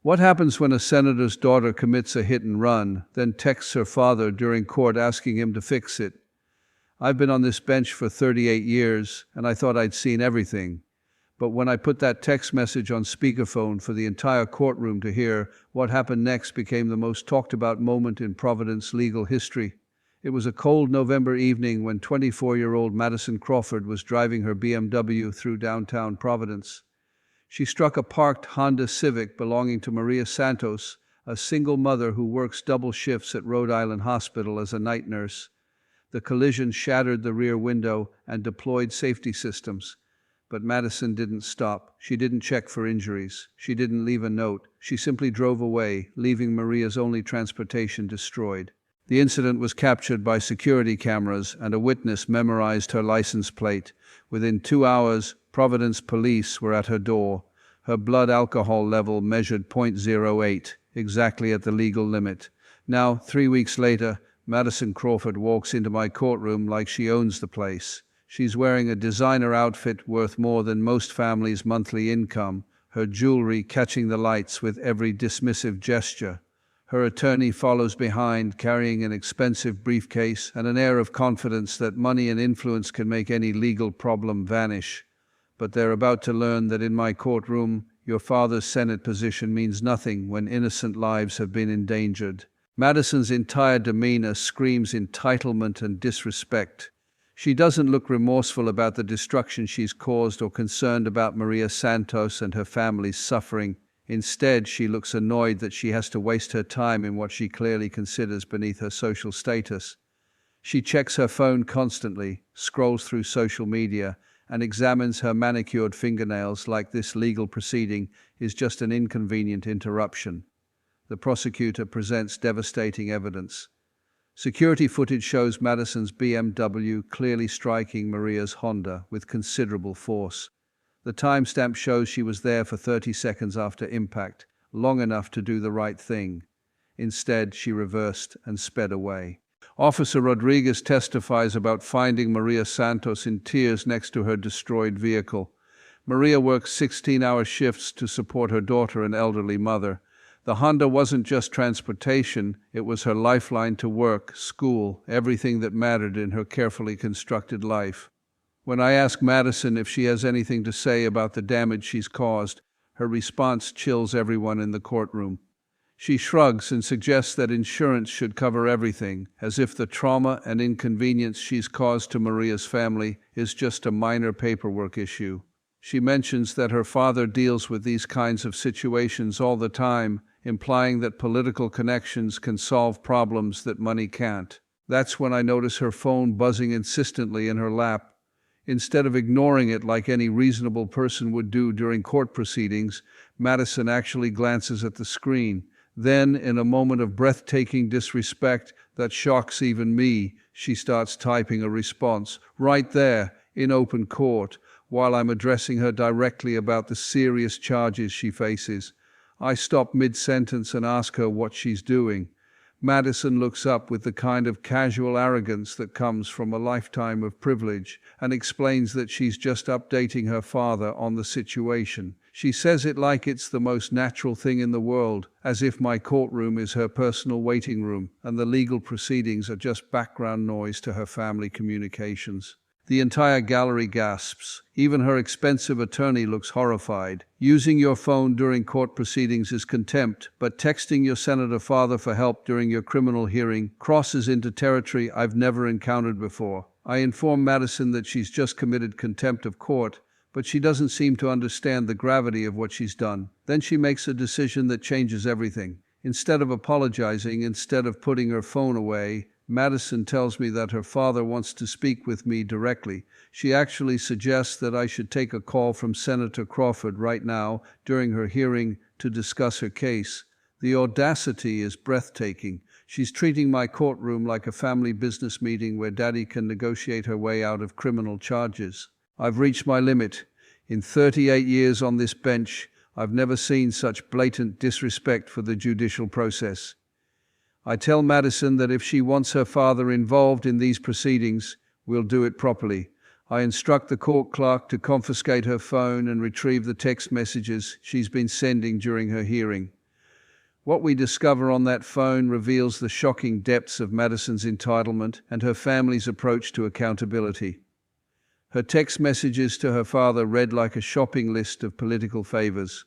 What happens when a senator's daughter commits a hit and run, then texts her father during court asking him to fix it? I've been on this bench for 38 years, and I thought I'd seen everything. But when I put that text message on speakerphone for the entire courtroom to hear, what happened next became the most talked about moment in Providence legal history. It was a cold November evening when 24-year-old Madison Crawford was driving her BMW through downtown Providence. She struck a parked Honda Civic belonging to Maria Santos, a single mother who works double shifts at Rhode Island Hospital as a night nurse. The collision shattered the rear window and deployed safety systems. But Madison didn't stop. She didn't check for injuries. She didn't leave a note. She simply drove away, leaving Maria's only transportation destroyed. The incident was captured by security cameras, and a witness memorized her license plate. Within 2 hours, Providence police were at her door. Her blood alcohol level measured .08, exactly at the legal limit. Now, 3 weeks later, Madison Crawford walks into my courtroom like she owns the place. She's wearing a designer outfit worth more than most families' monthly income, her jewelry catching the lights with every dismissive gesture. Her attorney follows behind, carrying an expensive briefcase and an air of confidence that money and influence can make any legal problem vanish. But they're about to learn that in my courtroom, your father's Senate position means nothing when innocent lives have been endangered. Madison's entire demeanor screams entitlement and disrespect. She doesn't look remorseful about the destruction she's caused or concerned about Maria Santos and her family's suffering. Instead, she looks annoyed that she has to waste her time in what she clearly considers beneath her social status. She checks her phone constantly, scrolls through social media, and examines her manicured fingernails like this legal proceeding is just an inconvenient interruption. The prosecutor presents devastating evidence. Security footage shows Madison's BMW clearly striking Maria's Honda with considerable force. The timestamp shows she was there for 30 seconds after impact, long enough to do the right thing. Instead, she reversed and sped away. Officer Rodriguez testifies about finding Maria Santos in tears next to her destroyed vehicle. Maria works 16-hour shifts to support her daughter and elderly mother. The Honda wasn't just transportation, it was her lifeline to work, school, everything that mattered in her carefully constructed life. When I ask Madison if she has anything to say about the damage she's caused, her response chills everyone in the courtroom. She shrugs and suggests that insurance should cover everything, as if the trauma and inconvenience she's caused to Maria's family is just a minor paperwork issue. She mentions that her father deals with these kinds of situations all the time, implying that political connections can solve problems that money can't. That's when I notice her phone buzzing insistently in her lap. Instead of ignoring it like any reasonable person would do during court proceedings, Madison actually glances at the screen. Then, in a moment of breathtaking disrespect that shocks even me, she starts typing a response, right there, in open court, while I'm addressing her directly about the serious charges she faces. I stop mid-sentence and ask her what she's doing. Madison looks up with the kind of casual arrogance that comes from a lifetime of privilege and explains that she's just updating her father on the situation. She says it like it's the most natural thing in the world, as if my courtroom is her personal waiting room and the legal proceedings are just background noise to her family communications. The entire gallery gasps. Even her expensive attorney looks horrified. Using your phone during court proceedings is contempt, but texting your senator father for help during your criminal hearing crosses into territory I've never encountered before. I inform Madison that she's just committed contempt of court, but she doesn't seem to understand the gravity of what she's done. Then she makes a decision that changes everything. Instead of apologizing, instead of putting her phone away, Madison tells me that her father wants to speak with me directly. She actually suggests that I should take a call from Senator Crawford right now during her hearing to discuss her case. The audacity is breathtaking. She's treating my courtroom like a family business meeting where Daddy can negotiate her way out of criminal charges. I've reached my limit. In 38 years on this bench, I've never seen such blatant disrespect for the judicial process. I tell Madison that if she wants her father involved in these proceedings, we'll do it properly. I instruct the court clerk to confiscate her phone and retrieve the text messages she's been sending during her hearing. What we discover on that phone reveals the shocking depths of Madison's entitlement and her family's approach to accountability. Her text messages to her father read like a shopping list of political favors.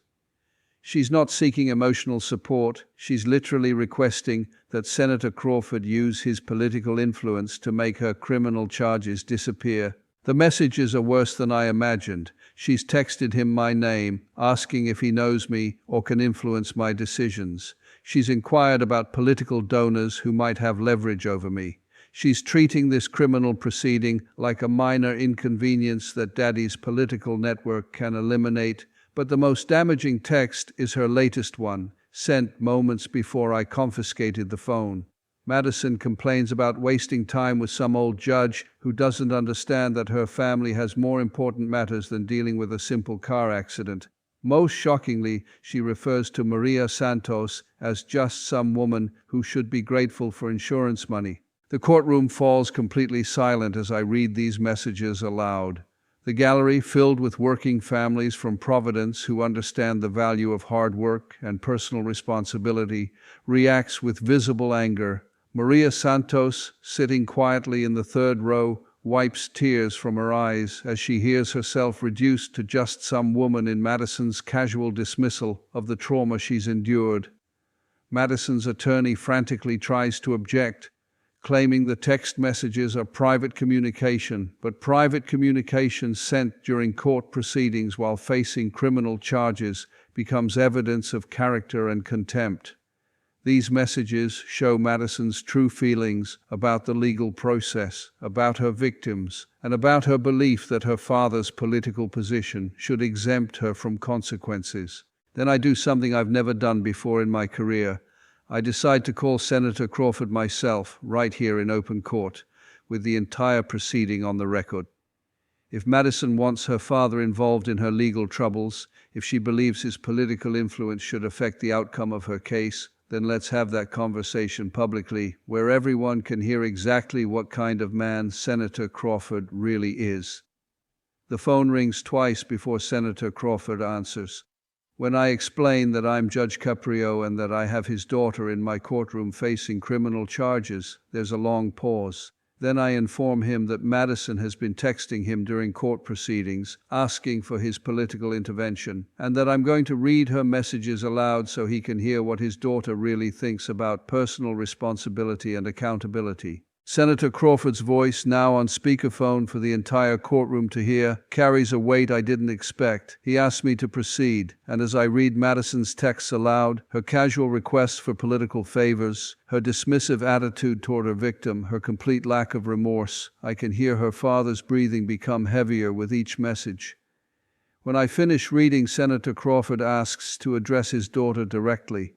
She's not seeking emotional support, she's literally requesting that Senator Crawford use his political influence to make her criminal charges disappear. The messages are worse than I imagined. She's texted him my name, asking if he knows me or can influence my decisions. She's inquired about political donors who might have leverage over me. She's treating this criminal proceeding like a minor inconvenience that Daddy's political network can eliminate. But the most damaging text is her latest one, sent moments before I confiscated the phone. Madison complains about wasting time with some old judge who doesn't understand that her family has more important matters than dealing with a simple car accident. Most shockingly, she refers to Maria Santos as just some woman who should be grateful for insurance money. The courtroom falls completely silent as I read these messages aloud. The gallery, filled with working families from Providence who understand the value of hard work and personal responsibility, reacts with visible anger. Maria Santos, sitting quietly in the third row, wipes tears from her eyes as she hears herself reduced to just some woman in Madison's casual dismissal of the trauma she's endured. Madison's attorney frantically tries to object, claiming the text messages are private communication, but private communication sent during court proceedings while facing criminal charges becomes evidence of character and contempt. These messages show Madison's true feelings about the legal process, about her victims, and about her belief that her father's political position should exempt her from consequences. Then I do something I've never done before in my career. I decide to call Senator Crawford myself, right here in open court, with the entire proceeding on the record. If Madison wants her father involved in her legal troubles, if she believes his political influence should affect the outcome of her case, then let's have that conversation publicly, where everyone can hear exactly what kind of man Senator Crawford really is. The phone rings twice before Senator Crawford answers. When I explain that I'm Judge Caprio and that I have his daughter in my courtroom facing criminal charges, there's a long pause. Then I inform him that Madison has been texting him during court proceedings, asking for his political intervention, and that I'm going to read her messages aloud so he can hear what his daughter really thinks about personal responsibility and accountability. Senator Crawford's voice, now on speakerphone for the entire courtroom to hear, carries a weight I didn't expect. He asks me to proceed, and as I read Madison's texts aloud, her casual requests for political favors, her dismissive attitude toward her victim, her complete lack of remorse, I can hear her father's breathing become heavier with each message. When I finish reading, Senator Crawford asks to address his daughter directly.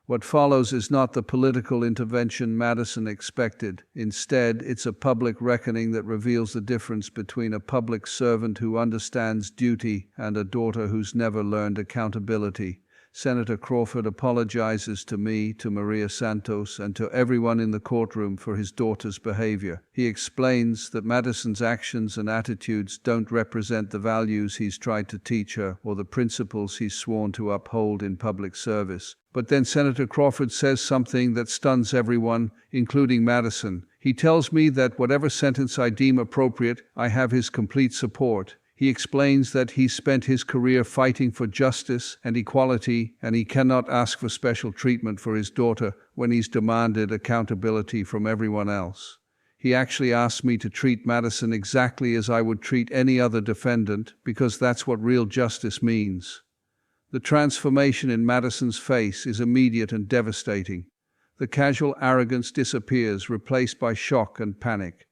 What follows is not the political intervention Madison expected. Instead, it's a public reckoning that reveals the difference between a public servant who understands duty and a daughter who's never learned accountability. Senator Crawford apologizes to me, to Maria Santos, and to everyone in the courtroom for his daughter's behavior. He explains that Madison's actions and attitudes don't represent the values he's tried to teach her or the principles he's sworn to uphold in public service. But then Senator Crawford says something that stuns everyone, including Madison. He tells me that whatever sentence I deem appropriate, I have his complete support. He explains that he spent his career fighting for justice and equality, and he cannot ask for special treatment for his daughter when he's demanded accountability from everyone else. He actually asked me to treat Madison exactly as I would treat any other defendant, because that's what real justice means. The transformation in Madison's face is immediate and devastating. The casual arrogance disappears, replaced by shock and panic.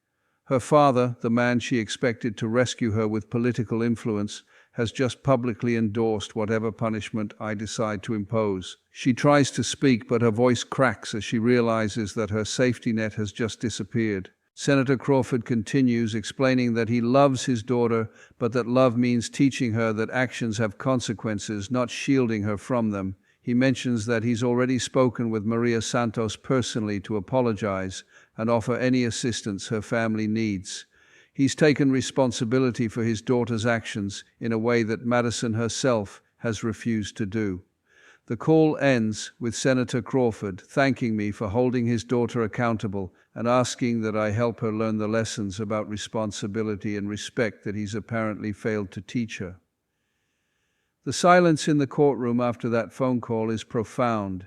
Her father, the man she expected to rescue her with political influence, has just publicly endorsed whatever punishment I decide to impose. She tries to speak, but her voice cracks as she realizes that her safety net has just disappeared. Senator Crawford continues, explaining that he loves his daughter, but that love means teaching her that actions have consequences, not shielding her from them. He mentions that he's already spoken with Maria Santos personally to apologize and offer any assistance her family needs. He's taken responsibility for his daughter's actions in a way that Madison herself has refused to do. The call ends with Senator Crawford thanking me for holding his daughter accountable and asking that I help her learn the lessons about responsibility and respect that he's apparently failed to teach her. The silence in the courtroom after that phone call is profound.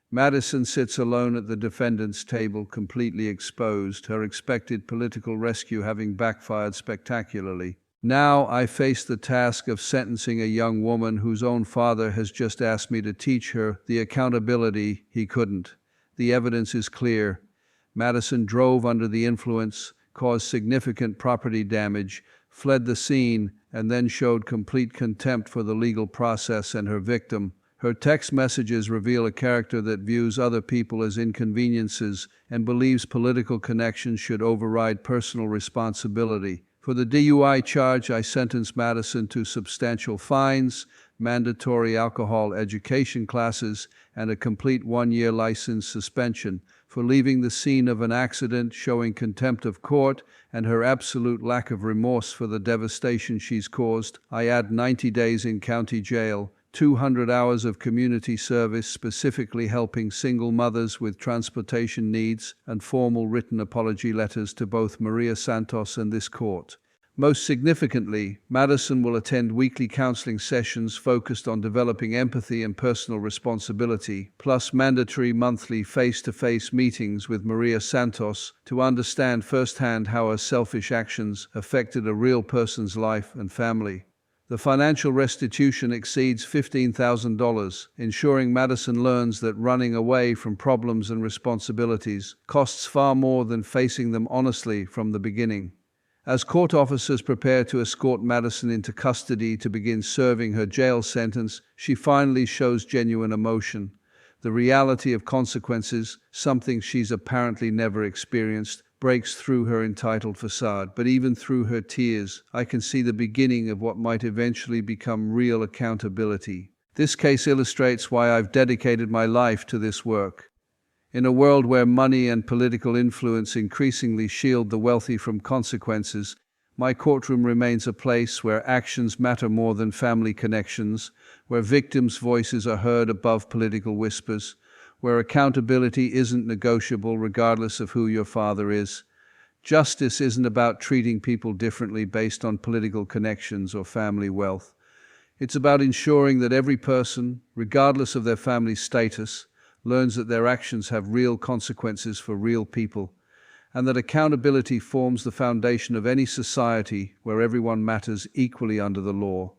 Madison sits alone at the defendant's table, completely exposed, her expected political rescue having backfired spectacularly. Now I face the task of sentencing a young woman whose own father has just asked me to teach her the accountability he couldn't. The evidence is clear. Madison drove under the influence, caused significant property damage, fled the scene, and then showed complete contempt for the legal process and her victim. Her text messages reveal a character that views other people as inconveniences and believes political connections should override personal responsibility. For the DUI charge, I sentenced Madison to substantial fines, mandatory alcohol education classes, and a complete 1-year license suspension. For leaving the scene of an accident, showing contempt of court, and her absolute lack of remorse for the devastation she's caused, I add 90 days in county jail, 200 hours of community service specifically helping single mothers with transportation needs, and formal written apology letters to both Maria Santos and this court. Most significantly, Madison will attend weekly counseling sessions focused on developing empathy and personal responsibility, plus mandatory monthly face-to-face meetings with Maria Santos to understand firsthand how her selfish actions affected a real person's life and family. The financial restitution exceeds $15,000, ensuring Madison learns that running away from problems and responsibilities costs far more than facing them honestly from the beginning. As court officers prepare to escort Madison into custody to begin serving her jail sentence, she finally shows genuine emotion. The reality of consequences, something she's apparently never experienced, breaks through her entitled facade. But even through her tears, I can see the beginning of what might eventually become real accountability. This case illustrates why I've dedicated my life to this work. In a world where money and political influence increasingly shield the wealthy from consequences, my courtroom remains a place where actions matter more than family connections, where victims' voices are heard above political whispers, where accountability isn't negotiable regardless of who your father is. Justice isn't about treating people differently based on political connections or family wealth. It's about ensuring that every person, regardless of their family status, learns that their actions have real consequences for real people, and that accountability forms the foundation of any society where everyone matters equally under the law.